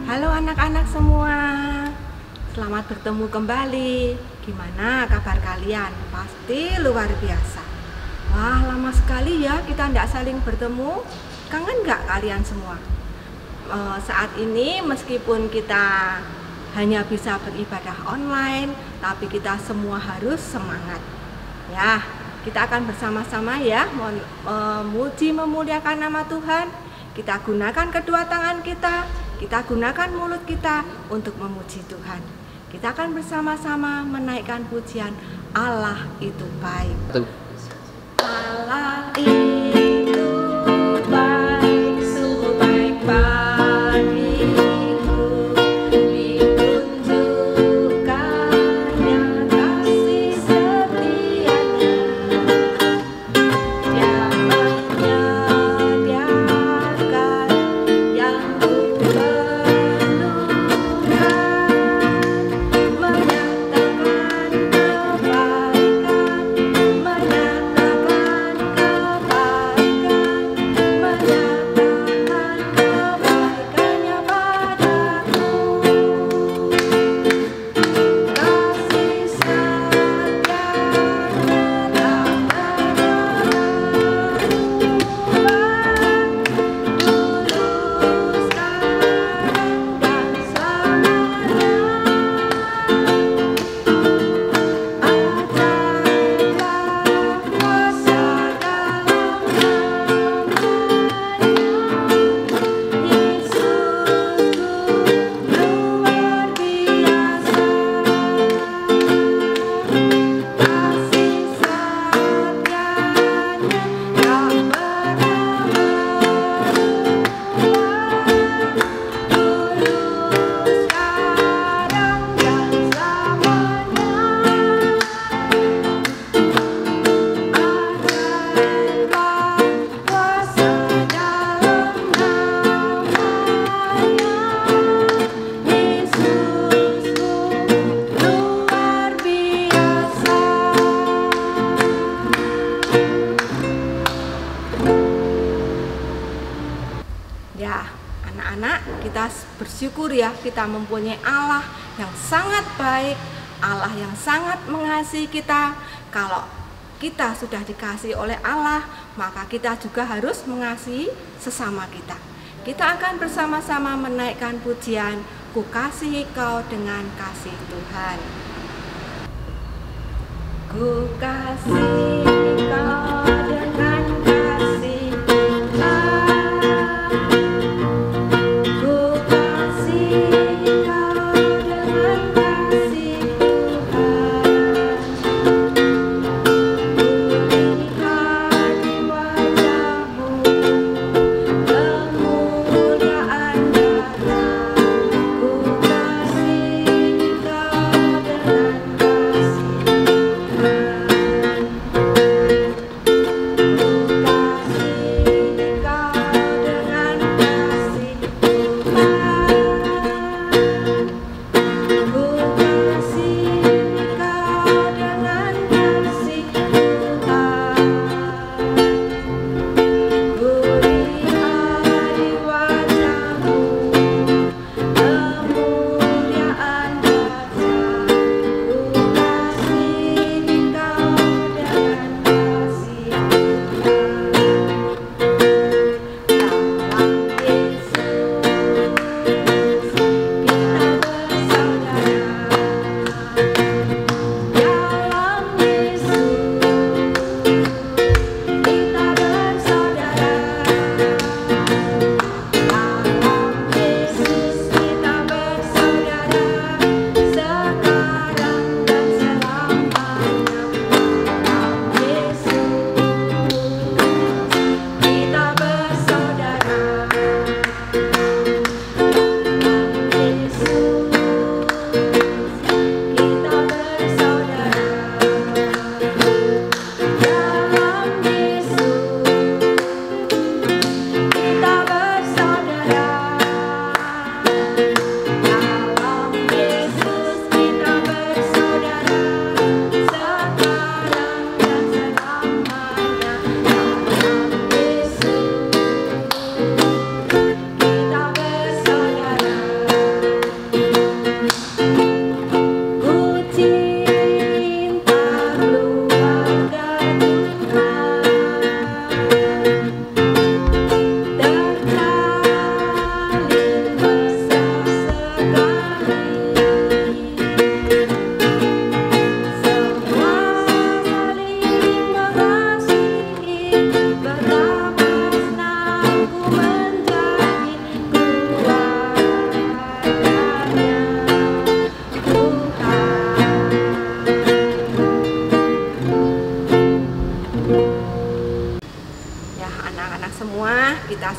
Halo anak-anak semua, selamat bertemu kembali. Gimana kabar kalian? Pasti luar biasa. Wah, lama sekali ya kita tidak saling bertemu. Kangen nggak kalian semua? Saat ini meskipun kita hanya bisa beribadah online, tapi kita semua harus semangat. Ya, kita akan bersama-sama ya memuji memuliakan nama Tuhan. Kita gunakan kedua tangan kita gunakan mulut kita untuk memuji Tuhan. Kita akan bersama-sama menaikkan pujian Allah itu baik. Allah itu baik, sungguh baik bagiku. Ditunjukkannya kasih setianya. Dia menyediakan yang ku Ya, anak-anak, kita bersyukur ya kita mempunyai Allah yang sangat baik, Allah yang sangat mengasihi kita. Kalau kita sudah dikasihi oleh Allah, maka kita juga harus mengasihi sesama kita. Kita akan bersama-sama menaikkan pujian, Ku kasihi kau dengan kasih Tuhan. Ku kasihi kau dengan kasih Tuhan. Ku kasihi kau dengan kasih Tuhan. Ku lihat di wajahmu kemuliaan nyata. Ku kasihi kau dengan kasih Tuhan.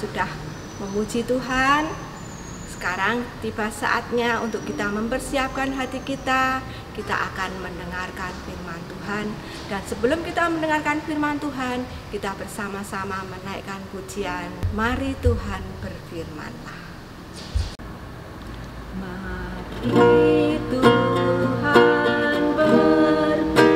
sudah memuji Tuhan. Sekarang tiba saatnya untuk kita mempersiapkan hati kita. Kita akan mendengarkan firman Tuhan. Dan sebelum kita mendengarkan firman Tuhan, kita bersama-sama menaikkan pujian. Mari Tuhan berfirman-Lah. Mari Tuhan berfirman-Lah.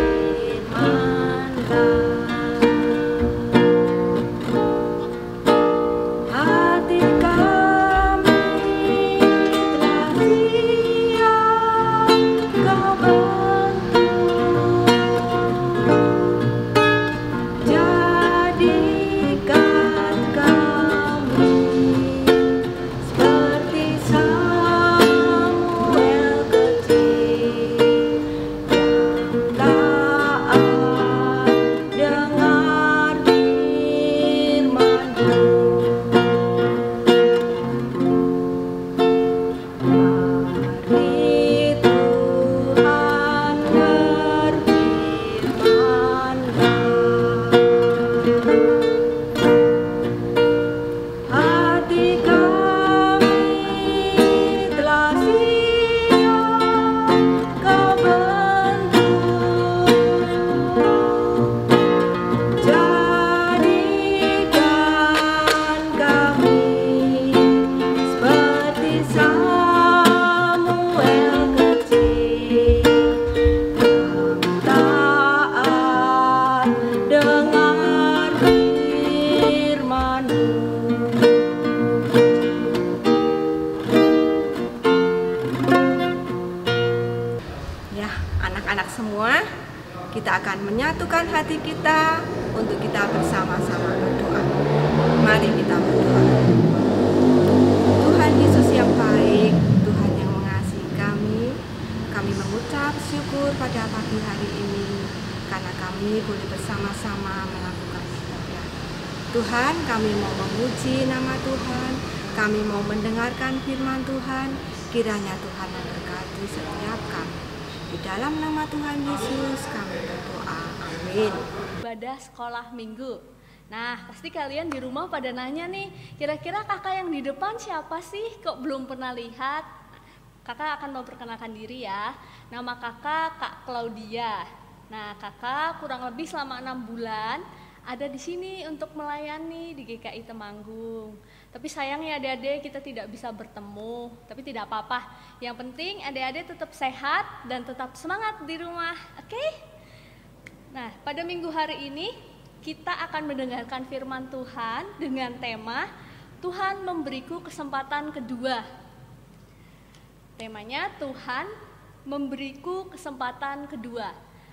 Anak-anak semua, kita akan menyatukan hati kita untuk kita bersama-sama berdoa. Mari kita berdoa. Tuhan Yesus yang baik, Tuhan yang mengasihi kami mengucap syukur pada pagi hari ini karena kami boleh bersama-sama melakukan ibadah. Tuhan, kami mau memuji nama Tuhan, kami mau mendengarkan firman Tuhan. Kiranya Tuhan memberkati setiap kami. Di dalam nama Tuhan Yesus kami berdoa, amin. Ibadah sekolah minggu. Nah, pasti kalian di rumah pada nanya nih, kira-kira kakak yang di depan siapa sih? Kok belum pernah lihat? Kakak akan memperkenalkan diri ya. Nama kakak Kak Claudia. Nah, kakak kurang lebih selama 6 bulan ada di sini untuk melayani di GKI Temanggung. Tapi sayangnya adik-adik kita tidak bisa bertemu, tapi tidak apa-apa. Yang penting adik-adik tetap sehat dan tetap semangat di rumah, oke? Nah, pada minggu hari ini kita akan mendengarkan firman Tuhan dengan tema Tuhan memberiku kesempatan kedua. Temanya Tuhan memberiku kesempatan kedua.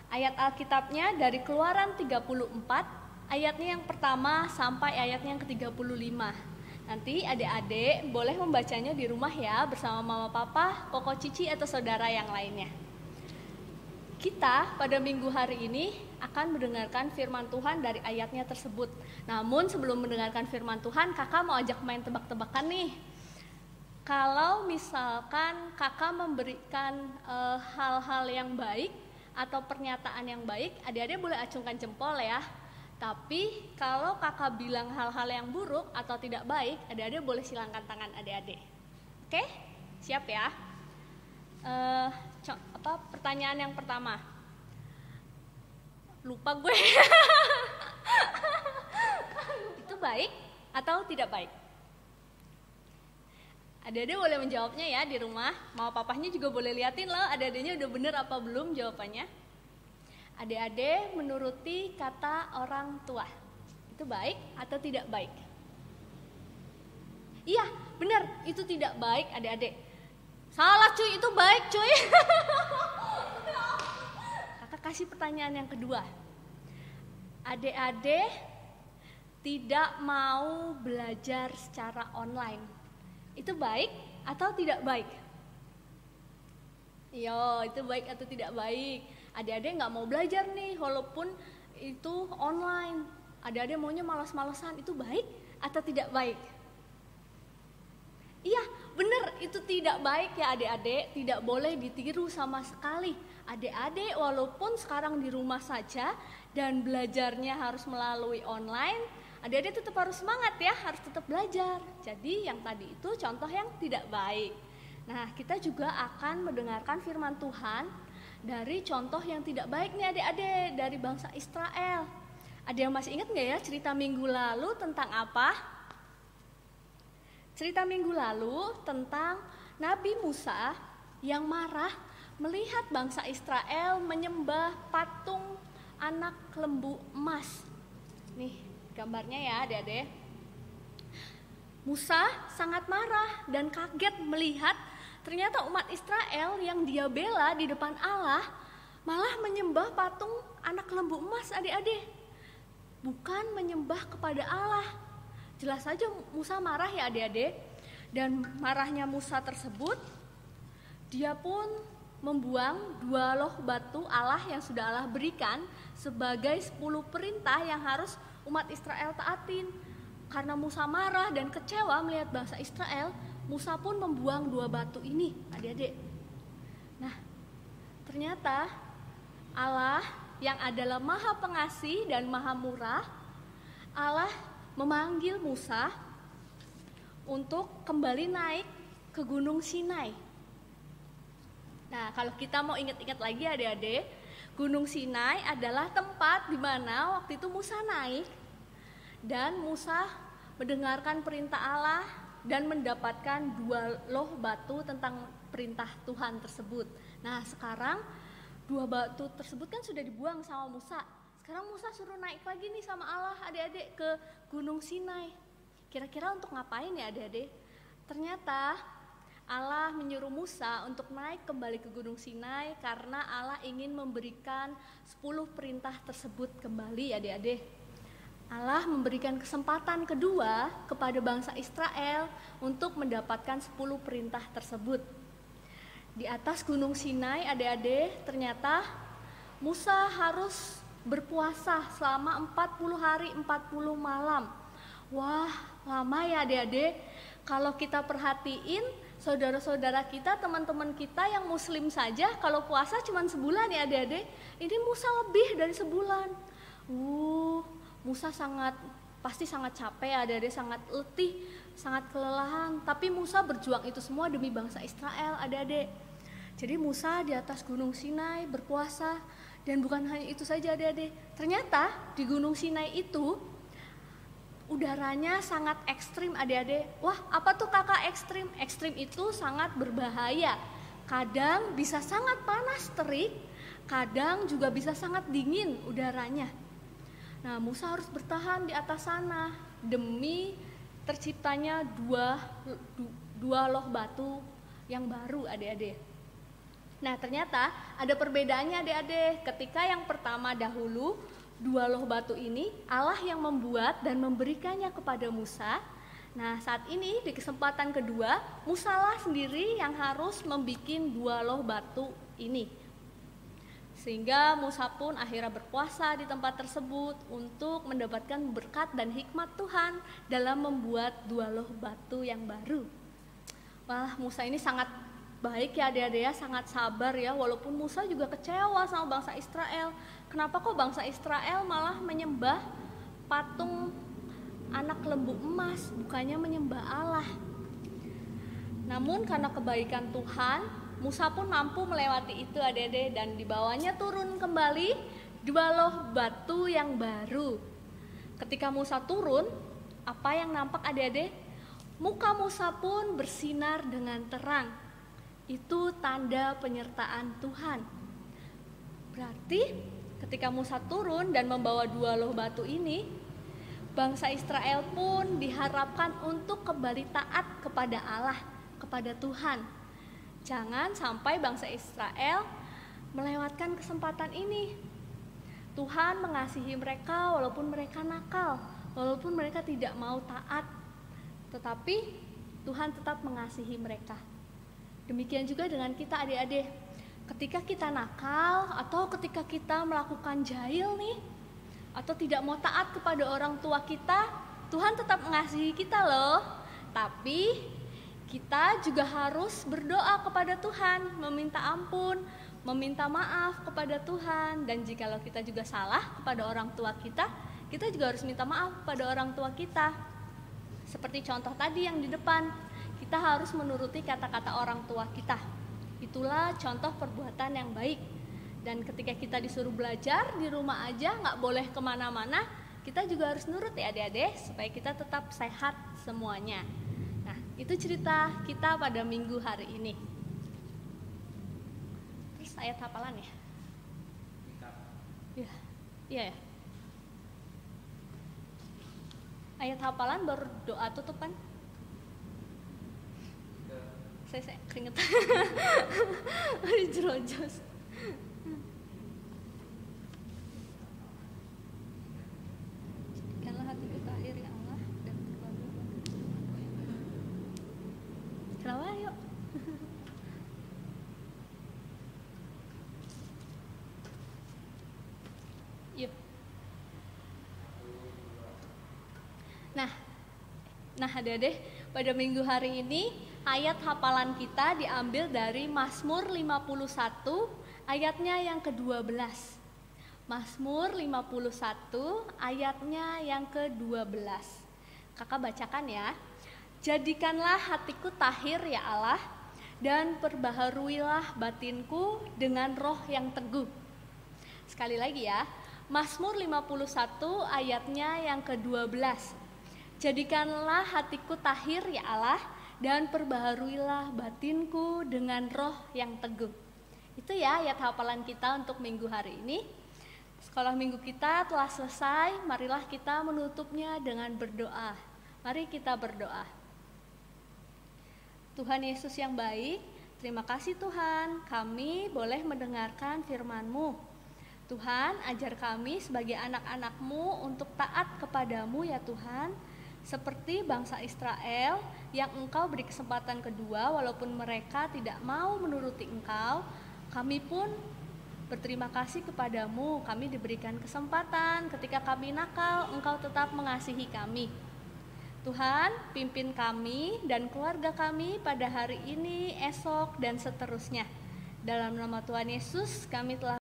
Ayat Alkitabnya dari Keluaran 34, ayatnya yang pertama sampai ayatnya yang ke-35. Nanti adik-adik boleh membacanya di rumah ya bersama mama papa, koko cici atau saudara yang lainnya. Kita pada minggu hari ini akan mendengarkan firman Tuhan dari ayatnya tersebut. Namun sebelum mendengarkan firman Tuhan, kakak mau ajak main tebak-tebakan nih. Kalau misalkan kakak memberikan hal-hal yang baik atau pernyataan yang baik, adik-adik boleh acungkan jempol ya. Tapi kalau kakak bilang hal-hal yang buruk atau tidak baik, adik-adik boleh silangkan tangan adik-adik. Oke? Siap ya? Pertanyaan yang pertama. Lupa gue. Itu baik atau tidak baik? Adik-adik boleh menjawabnya ya di rumah. Mau papahnya juga boleh liatin loh, adik-adiknya udah bener apa belum jawabannya. Adik-adik menuruti kata orang tua. Itu baik atau tidak baik? Iya, benar, itu tidak baik adik-adik. Salah cuy, itu baik cuy. Kakak kasih pertanyaan yang kedua. Adik-adik tidak mau belajar secara online. Itu baik atau tidak baik? Iya, itu baik atau tidak baik? Adik-adik nggak mau belajar nih, walaupun itu online. Adik-adik maunya malas-malasan, itu baik atau tidak baik? Iya, benar, itu tidak baik ya adik-adik, tidak boleh ditiru sama sekali. Adik-adik walaupun sekarang di rumah saja dan belajarnya harus melalui online, Adik-adik tetap harus semangat ya, harus tetap belajar. Jadi yang tadi itu contoh yang tidak baik. Nah, kita juga akan mendengarkan firman Tuhan dari contoh yang tidak baik nih adik-adik, dari bangsa Israel. Ada yang masih ingat nggak ya cerita minggu lalu tentang apa? Cerita minggu lalu tentang Nabi Musa yang marah melihat bangsa Israel menyembah patung anak lembu emas. Nih gambarnya ya adik-adik. Musa sangat marah dan kaget melihat ternyata umat Israel yang dia bela di depan Allah malah menyembah patung anak lembu emas adik-adik. Bukan menyembah kepada Allah. Jelas saja Musa marah ya adik-adik. Dan marahnya Musa tersebut, dia pun membuang 2 loh batu Allah yang sudah Allah berikan sebagai 10 perintah yang harus umat Israel taatin. Karena Musa marah dan kecewa melihat bangsa Israel, Musa pun membuang 2 batu ini adik-adik. Nah, ternyata Allah yang adalah Maha Pengasih dan Maha Murah, Allah memanggil Musa untuk kembali naik ke Gunung Sinai. Nah, kalau kita mau ingat-ingat lagi adik-adik, Gunung Sinai adalah tempat di mana waktu itu Musa naik dan Musa mendengarkan perintah Allah dan mendapatkan 2 loh batu tentang perintah Tuhan tersebut. Nah, sekarang 2 batu tersebut kan sudah dibuang sama Musa. Sekarang Musa suruh naik lagi nih sama Allah adik-adik ke Gunung Sinai. Kira-kira untuk ngapain ya adik-adik? Ternyata Allah menyuruh Musa untuk naik kembali ke Gunung Sinai karena Allah ingin memberikan 10 perintah tersebut kembali adik-adik. Allah memberikan kesempatan kedua kepada bangsa Israel untuk mendapatkan 10 perintah tersebut. Di atas Gunung Sinai adik-adik ternyata Musa harus berpuasa selama 40 hari 40 malam. Wah, lama ya adik-adik. Kalau kita perhatiin saudara-saudara kita, teman-teman kita yang muslim saja kalau puasa cuma sebulan ya adik-adik. Ini Musa lebih dari sebulan. Musa pasti sangat capek ya adik-adik, sangat letih, sangat kelelahan. Tapi Musa berjuang itu semua demi bangsa Israel adik-adik. Jadi Musa di atas Gunung Sinai berpuasa. Dan bukan hanya itu saja adik-adik. Ternyata di Gunung Sinai itu udaranya sangat ekstrim adik-adik. Wah, apa tuh kakak ekstrim? Ekstrim itu sangat berbahaya. Kadang bisa sangat panas terik, kadang juga bisa sangat dingin udaranya. Nah, Musa harus bertahan di atas sana demi terciptanya dua loh batu yang baru adik-adik. Nah, ternyata ada perbedaannya adik-adik. Ketika yang pertama dahulu 2 loh batu ini Allah yang membuat dan memberikannya kepada Musa. Nah, saat ini di kesempatan kedua Musa lah sendiri yang harus membuat 2 loh batu ini. Sehingga Musa pun akhirnya berpuasa di tempat tersebut untuk mendapatkan berkat dan hikmat Tuhan dalam membuat 2 loh batu yang baru. Wah, Musa ini sangat baik ya adik-adik ya, sangat sabar ya. Walaupun Musa juga kecewa sama bangsa Israel. Kenapa kok bangsa Israel malah menyembah patung anak lembu emas, bukannya menyembah Allah. Namun karena kebaikan Tuhan, Musa pun mampu melewati itu adik-adik. Dan dibawanya turun kembali 2 loh batu yang baru. Ketika Musa turun, apa yang nampak adik-adik? Muka Musa pun bersinar dengan terang. Itu tanda penyertaan Tuhan. Berarti ketika Musa turun dan membawa 2 loh batu ini, bangsa Israel pun diharapkan untuk kembali taat kepada Allah, kepada Tuhan. Jangan sampai bangsa Israel melewatkan kesempatan ini. Tuhan mengasihi mereka walaupun mereka nakal, walaupun mereka tidak mau taat. Tetapi Tuhan tetap mengasihi mereka. Demikian juga dengan kita adik-adik. Ketika kita nakal atau ketika kita melakukan jahil nih, atau tidak mau taat kepada orang tua kita, Tuhan tetap mengasihi kita loh. Tapi kita juga harus berdoa kepada Tuhan, meminta ampun, meminta maaf kepada Tuhan. Dan jikalau kita juga salah kepada orang tua kita kita juga harus minta maaf pada orang tua kita. Seperti contoh tadi yang di depan, kita harus menuruti kata-kata orang tua kita. Itulah contoh perbuatan yang baik. Dan ketika kita disuruh belajar di rumah aja, nggak boleh kemana-mana, kita juga harus nurut ya adik-adik, supaya kita tetap sehat semuanya. Nah, itu cerita kita pada minggu hari ini. Terus ayat hafalan ya? Iya ya. Ayat hafalan baru doa tutupan. Saya keringet. Jerojos. Jadikanlah hatiku tahir ya Allah dan berbahagia. Kenapa yuk? Yuk. Nah adik-adik, pada minggu hari ini ayat hafalan kita diambil dari Mazmur 51 ayatnya yang ke-12. Mazmur 51 ayatnya yang ke-12. Kakak bacakan ya. Jadikanlah hatiku tahir ya Allah, dan perbaharuilah batinku dengan roh yang teguh. Sekali lagi ya, Mazmur 51 ayatnya yang ke-12. Jadikanlah hatiku tahir ya Allah, dan perbaharuilah batinku dengan roh yang teguh. Itu ya ayat hafalan kita untuk minggu hari ini. Sekolah minggu kita telah selesai, marilah kita menutupnya dengan berdoa. Mari kita berdoa. Tuhan Yesus yang baik, terima kasih Tuhan, kami boleh mendengarkan firman-Mu. Tuhan, ajar kami sebagai anak-anak-Mu untuk taat kepadamu ya Tuhan, seperti bangsa Israel yang Engkau beri kesempatan kedua walaupun mereka tidak mau menuruti Engkau. Kami pun berterima kasih kepadamu, kami diberikan kesempatan ketika kami nakal, Engkau tetap mengasihi kami. Tuhan, pimpin kami dan keluarga kami pada hari ini, esok, dan seterusnya. Dalam nama Tuhan Yesus, kami telah